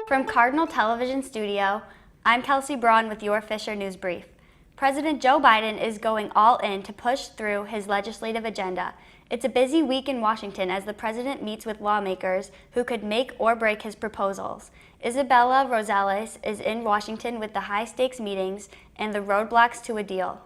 From Cardinal Television Studio, I'm Kelsey Braun with your Fisher News Brief. President Joe Biden is going all in to push through his legislative agenda. It's a busy week in Washington as the president meets with lawmakers who could make or break his proposals. Isabella Rosales is in Washington with the high-stakes meetings and the roadblocks to a deal.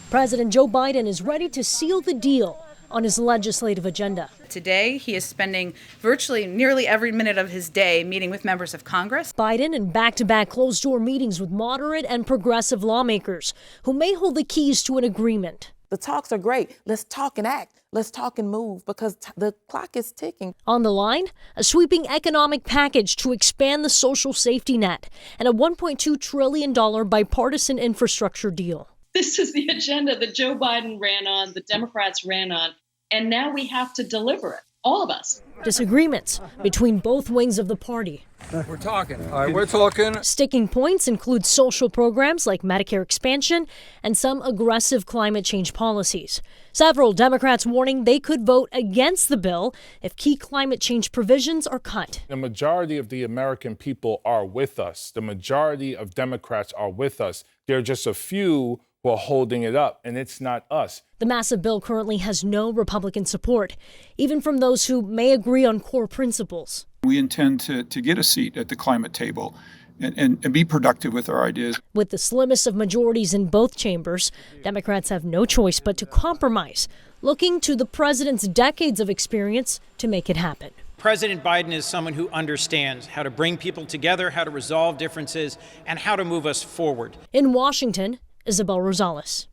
President Joe Biden is ready to seal the deal on his legislative agenda. Today, he is spending virtually nearly every minute of his day meeting with members of Congress. Biden in back-to-back closed-door meetings with moderate and progressive lawmakers who may hold the keys to an agreement. The talks are great. Let's talk and act. Let's talk and move because the clock is ticking. On the line, a sweeping economic package to expand the social safety net and a $1.2 trillion bipartisan infrastructure deal. This is the agenda that Joe Biden ran on, the Democrats ran on, and now we have to deliver it, all of us. Disagreements between both wings of the party. We're talking. All right, we're talking. Sticking points include social programs like Medicare expansion and some aggressive climate change policies. Several Democrats warning they could vote against the bill if key climate change provisions are cut. The majority of the American people are with us. The majority of Democrats are with us. There are just a few who are holding it up, and it's not us. The massive bill currently has no Republican support, even from those who may agree on core principles. We intend to get a seat at the climate table and be productive with our ideas. With the slimmest of majorities in both chambers, Democrats have no choice but to compromise, looking to the president's decades of experience to make it happen. President Biden is someone who understands how to bring people together, how to resolve differences, and how to move us forward. In Washington, Isabel Rosales.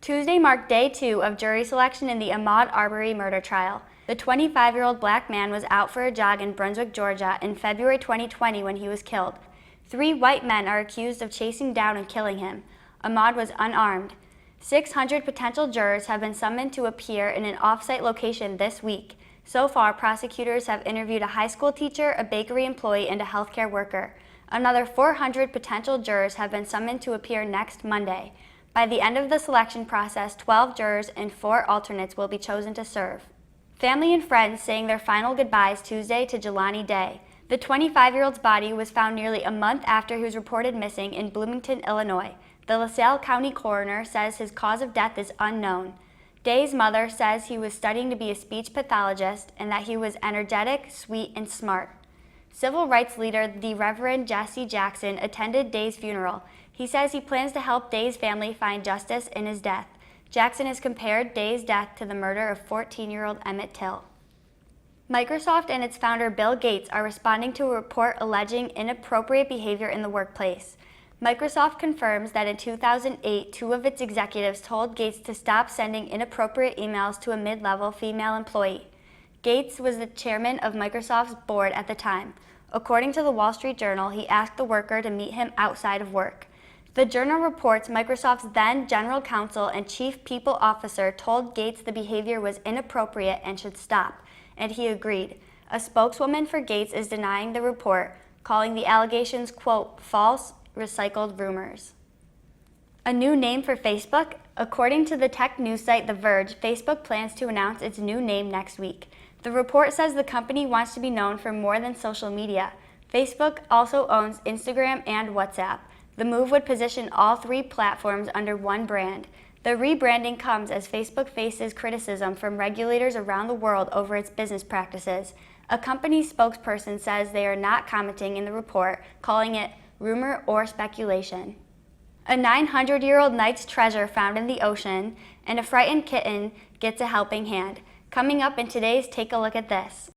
Tuesday marked day 2 of jury selection in the Ahmaud Arbery murder trial. The 25-year-old black man was out for a jog in Brunswick, Georgia in February 2020 when he was killed. 3 white men are accused of chasing down and killing him. Ahmaud was unarmed. 600 potential jurors have been summoned to appear in an off-site location this week. So far, prosecutors have interviewed a high school teacher, a bakery employee, and a healthcare worker. Another 400 potential jurors have been summoned to appear next Monday. By the end of the selection process, 12 jurors and 4 alternates will be chosen to serve. Family and friends saying their final goodbyes Tuesday to Jelani Day. The 25-year-old's body was found nearly a month after he was reported missing in Bloomington, Illinois. The LaSalle County coroner says his cause of death is unknown. Day's mother says he was studying to be a speech pathologist and that he was energetic, sweet, and smart. Civil rights leader, the Reverend Jesse Jackson, attended Day's funeral. He says he plans to help Day's family find justice in his death. Jackson has compared Day's death to the murder of 14-year-old Emmett Till. Microsoft and its founder Bill Gates are responding to a report alleging inappropriate behavior in the workplace. Microsoft confirms that in 2008, 2 of its executives told Gates to stop sending inappropriate emails to a mid-level female employee. Gates was the chairman of Microsoft's board at the time. According to the Wall Street Journal, he asked the worker to meet him outside of work. The Journal reports Microsoft's then general counsel and chief people officer told Gates the behavior was inappropriate and should stop, and he agreed. A spokeswoman for Gates is denying the report, calling the allegations, quote, false, recycled rumors. A new name for Facebook? According to the tech news site The Verge, Facebook plans to announce its new name next week. The report says the company wants to be known for more than social media. Facebook also owns Instagram and WhatsApp. The move would position all 3 platforms under one brand. The rebranding comes as Facebook faces criticism from regulators around the world over its business practices. A company spokesperson says they are not commenting in the report, calling it rumor or speculation. A 900-year-old knight's treasure found in the ocean, and a frightened kitten gets a helping hand. Coming up in today's Take a Look at This.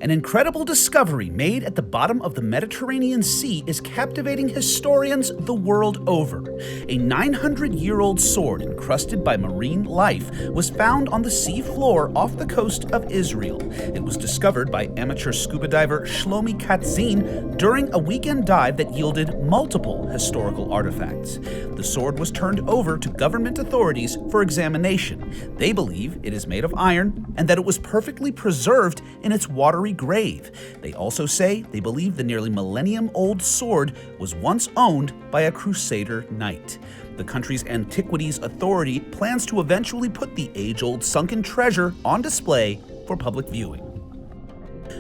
An incredible discovery made at the bottom of the Mediterranean Sea is captivating historians the world over. A 900-year-old sword encrusted by marine life was found on the sea floor off the coast of Israel. It was discovered by amateur scuba diver Shlomi Katzin during a weekend dive that yielded multiple historical artifacts. The sword was turned over to government authorities for examination. They believe it is made of iron and that it was perfectly preserved in its watery grave. They also say they believe the nearly millennium-old sword was once owned by a Crusader knight. The country's Antiquities Authority plans to eventually put the age-old sunken treasure on display for public viewing.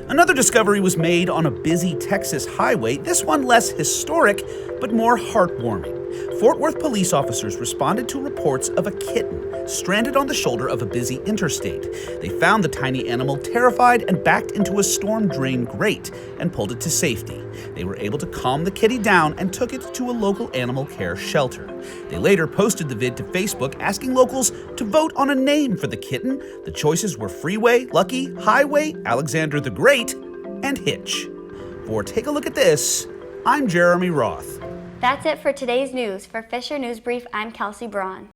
Another discovery was made on a busy Texas highway, this one less historic, but more heartwarming. Fort Worth police officers responded to reports of a kitten stranded on the shoulder of a busy interstate. They found the tiny animal terrified and backed into a storm drain grate and pulled it to safety. They were able to calm the kitty down and took it to a local animal care shelter. They later posted the vid to Facebook asking locals to vote on a name for the kitten. The choices were Freeway, Lucky, Highway, Alexander the Great, and Hitch. For Take a Look at This, I'm Jeremy Roth. That's it for today's news. For Fisher News Brief, I'm Kelsey Braun.